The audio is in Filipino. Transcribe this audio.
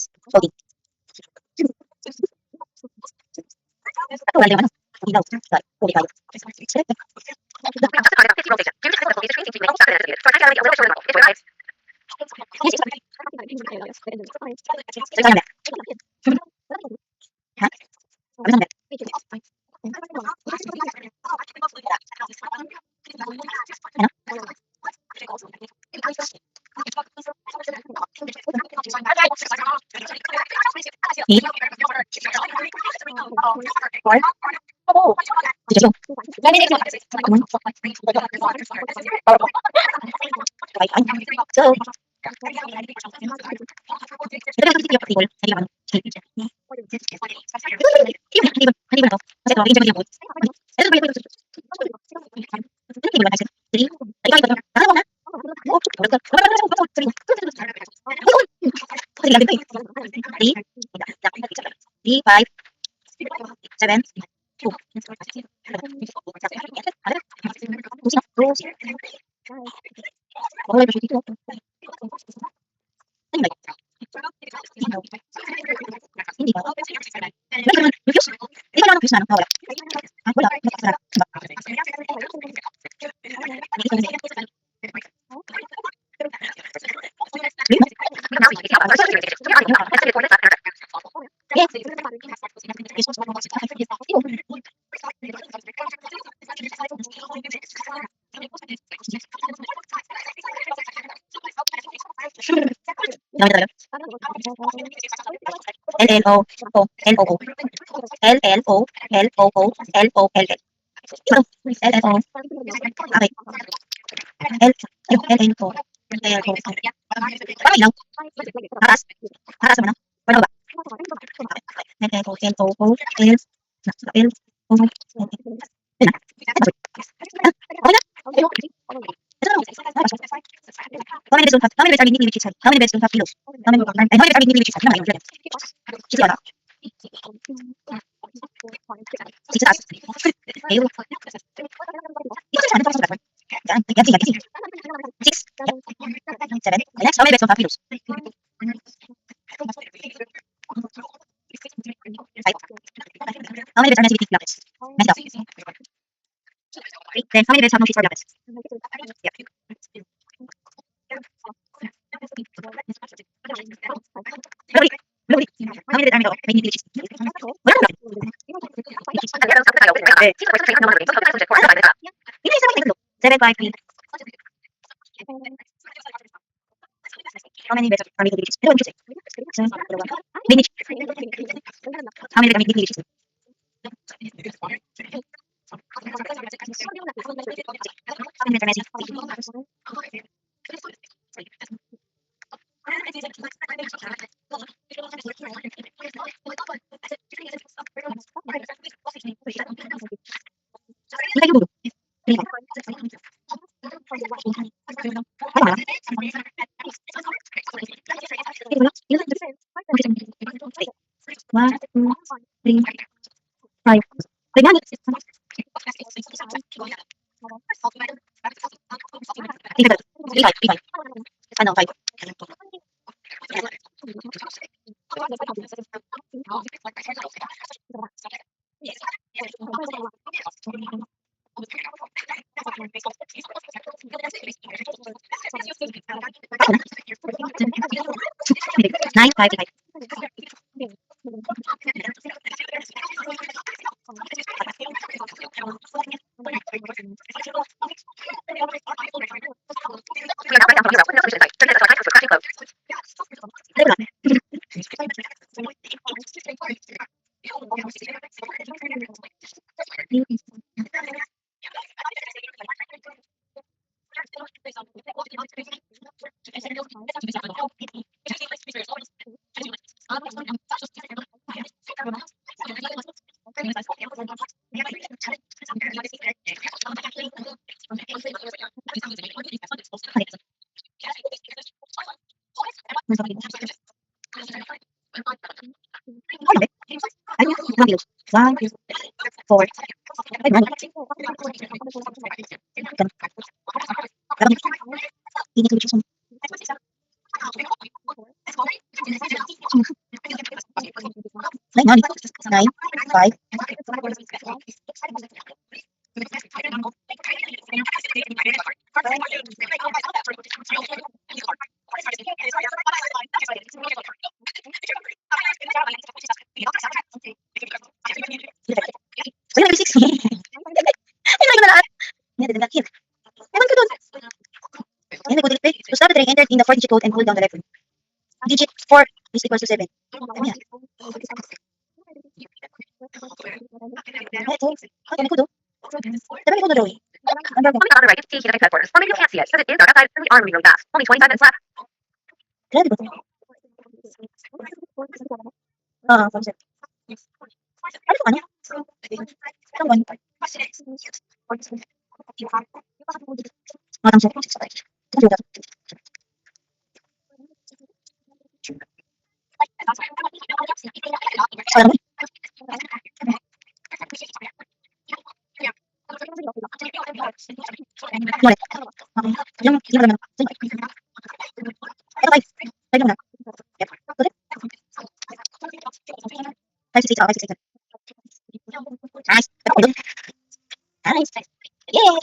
Sorry. Ito, wala naman. Ilaw. Sorry. Huli tayo. Sorry, ano ba? Ha? Ano ba? Ano? Eight. Four. Suggestion. Okay, fine. So, ito na yung table. Hindi naman. Hindi ba to? Kasi ito, hindi ba ito? Ito ba ito? Hindi ba ito? Three. Ay, ito. Ano na? Oh, three lang dito eh. Three. Three, five, seven, two. Oh, ito dito. Ano ba? Hindi ba? Refuse? Hindi ba naman refuse na? Wala. Ah, wala. L-L-O, O, L-O-O. L-L-O, L-O-O, L-O-L-L. L-L-O. Okay. L-L-O. L-O. Kami lang. Haras. Haras naman, no? Wala ba? L-L-O, L-O-O, L. L-O. Yun na. Okay na? Ito na. How many beds are being needed with How many beds do you have pillows? How many beds are being needed with Ano nga yun? Six na. Six na taas. Ayun. Ito sa ano pa sa yan. Yan. Six. Seven. Next, how many beds do you have pillows? Five. How many beds are necessary blankets? Messed up. Three. Then how many beds have no sheets for blankets? Yep. Blue. How many beds are made of? May need sheets. Wala na. Seven, five, three. How many beds are made of sheets? Seven, made sheets. How many beds are made of sheets? How many beds are messy? Hindi tayo bulo. Hindi ka. Ano ba? One, two, three, five. Wait, nani? Three, five. Ano, five. Nine, five, five. One, two, four. Ay, nani? Ini solution. 9, 9, 5. So, yun, 6. Ay, na lahat. Hindi, hindi, hindi. Ewan ko dun. Ayan, may code delete. To stop the train, enter in the 4-digit code and hold down the lever. Digit 4 is equals to 7. Ano yan? Ay, ito. Ay, may code, oh. Diba may code na drawing? Number 1. Moving on the right is T Heathrow headquarters. Or maybe you can't see it because it is dark outside and we are moving really fast. Only 25 minutes left. Grabe ba ito? Ah, from 7. Ano ito kanya? From 1. Matang 7. Ito yung dato. Sa alam mo? Ulit. Yung naman. Ito 5. 5 lang na. Yep. Ulit. 5, 6, 8. 5, 6, 8. Nice. Nice. Yay!